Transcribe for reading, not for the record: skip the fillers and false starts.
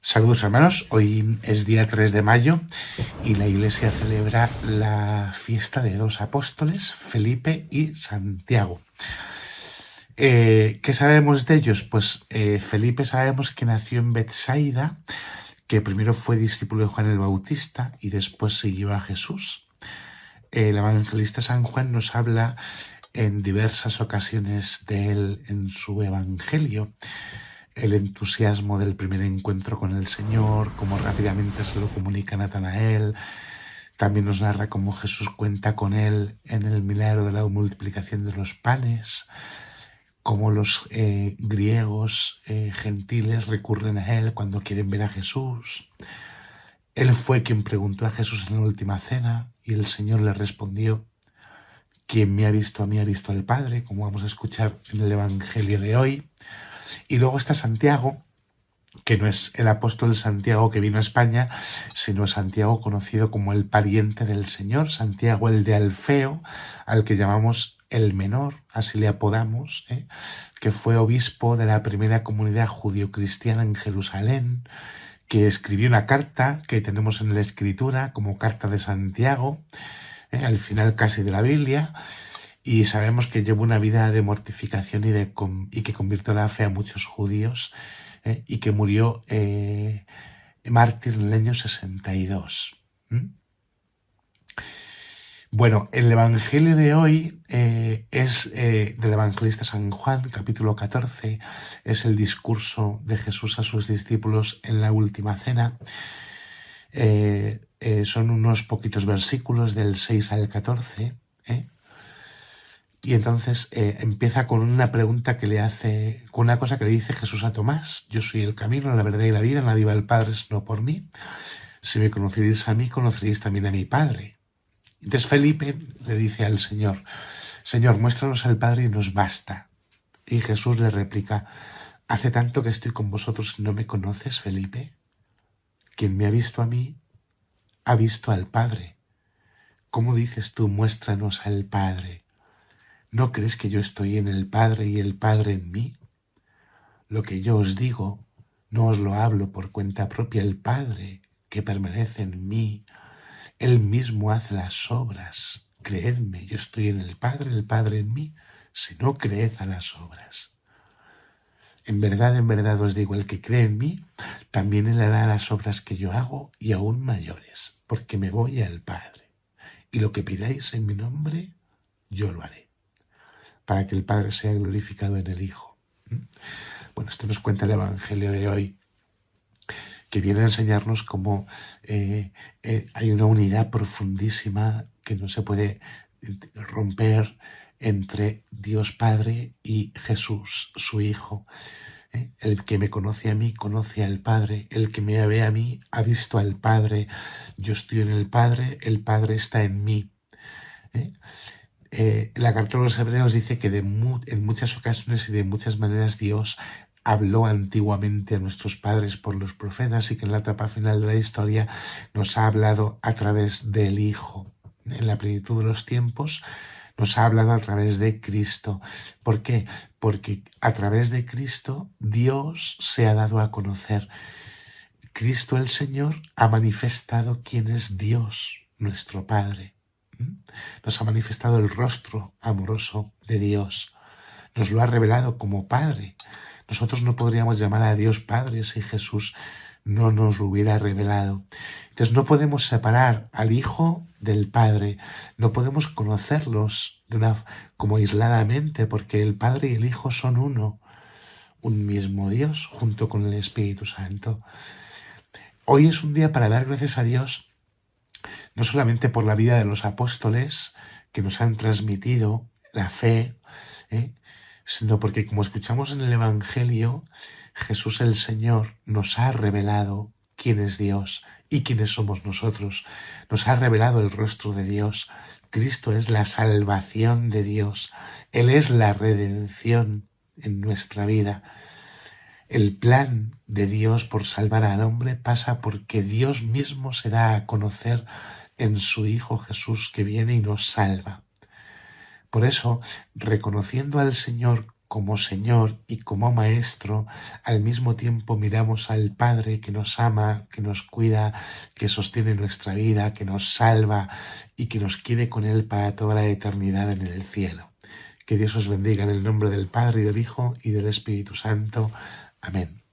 Saludos hermanos, hoy es día 3 de mayo y la Iglesia celebra la fiesta de dos apóstoles, Felipe y Santiago. ¿Qué sabemos de ellos? Pues Felipe sabemos que nació en Betsaida, que primero fue discípulo de Juan el Bautista y después siguió a Jesús. El evangelista San Juan nos habla en diversas ocasiones de él en su evangelio. El entusiasmo del primer encuentro con el Señor, cómo rápidamente se lo comunica a Natanael. También nos narra cómo Jesús cuenta con él en el milagro de la multiplicación de los panes, cómo los griegos gentiles recurren a él cuando quieren ver a Jesús. Él fue quien preguntó a Jesús en la última cena y el Señor le respondió: quien me ha visto a mí ha visto al Padre, como vamos a escuchar en el Evangelio de hoy. Y luego está Santiago, que no es el apóstol Santiago que vino a España, sino Santiago conocido como el pariente del Señor, Santiago el de Alfeo, al que llamamos el menor, así le apodamos, que fue obispo de la primera comunidad judio-cristiana en Jerusalén, que escribió una carta que tenemos en la Escritura como Carta de Santiago, al final casi de la Biblia. Y sabemos que llevó una vida de mortificación y que convirtió la fe a muchos judíos y que murió mártir en el año 62. Bueno, el Evangelio de hoy es del evangelista San Juan, capítulo 14. Es el discurso de Jesús a sus discípulos en la última cena. Son unos poquitos versículos del 6 al 14. Y entonces empieza con una pregunta que le hace, con una cosa que le dice Jesús a Tomás: yo soy el camino, la verdad y la vida, nadie va al Padre sino por mí. Si me conoceréis a mí, conoceréis también a mi Padre. Entonces Felipe le dice al Señor: Señor, muéstranos al Padre y nos basta. Y Jesús le replica: ¿hace tanto que estoy con vosotros y no me conoces, Felipe? Quien me ha visto a mí, ha visto al Padre. ¿Cómo dices tú, muéstranos al Padre? ¿No crees que yo estoy en el Padre y el Padre en mí? Lo que yo os digo, no os lo hablo por cuenta propia. El Padre que permanece en mí, Él mismo hace las obras. Creedme, yo estoy en el Padre en mí. Si no, creed a las obras. En verdad os digo, el que cree en mí, también Él hará las obras que yo hago y aún mayores, porque me voy al Padre. Y lo que pidáis en mi nombre, yo lo haré, para que el Padre sea glorificado en el Hijo. Bueno, esto nos cuenta el Evangelio de hoy, que viene a enseñarnos cómo hay una unidad profundísima que no se puede romper entre Dios Padre y Jesús, su Hijo. El que me conoce a mí, conoce al Padre. El que me ve a mí, ha visto al Padre. Yo estoy en el Padre está en mí. La carta de los Hebreos dice que en muchas ocasiones y de muchas maneras Dios habló antiguamente a nuestros padres por los profetas y que en la etapa final de la historia nos ha hablado a través del Hijo. En la plenitud de los tiempos nos ha hablado a través de Cristo. ¿Por qué? Porque a través de Cristo Dios se ha dado a conocer. Cristo el Señor ha manifestado quién es Dios, nuestro Padre. Nos ha manifestado el rostro amoroso de Dios. Nos lo ha revelado como Padre. Nosotros no podríamos llamar a Dios Padre si Jesús no nos lo hubiera revelado. Entonces no podemos separar al Hijo del Padre. No podemos conocerlos como aisladamente, porque el Padre y el Hijo son uno, un mismo Dios junto con el Espíritu Santo. Hoy es un día para dar gracias a Dios, no solamente por la vida de los apóstoles que nos han transmitido la fe, sino porque, como escuchamos en el Evangelio, Jesús el Señor nos ha revelado quién es Dios y quiénes somos nosotros. Nos ha revelado el rostro de Dios. Cristo es la salvación de Dios. Él es la redención en nuestra vida. El plan de Dios por salvar al hombre pasa porque Dios mismo se da a conocer en su Hijo Jesús, que viene y nos salva. Por eso, reconociendo al Señor como Señor y como Maestro, al mismo tiempo miramos al Padre que nos ama, que nos cuida, que sostiene nuestra vida, que nos salva y que nos quiere con Él para toda la eternidad en el cielo. Que Dios os bendiga en el nombre del Padre y del Hijo y del Espíritu Santo. Amén.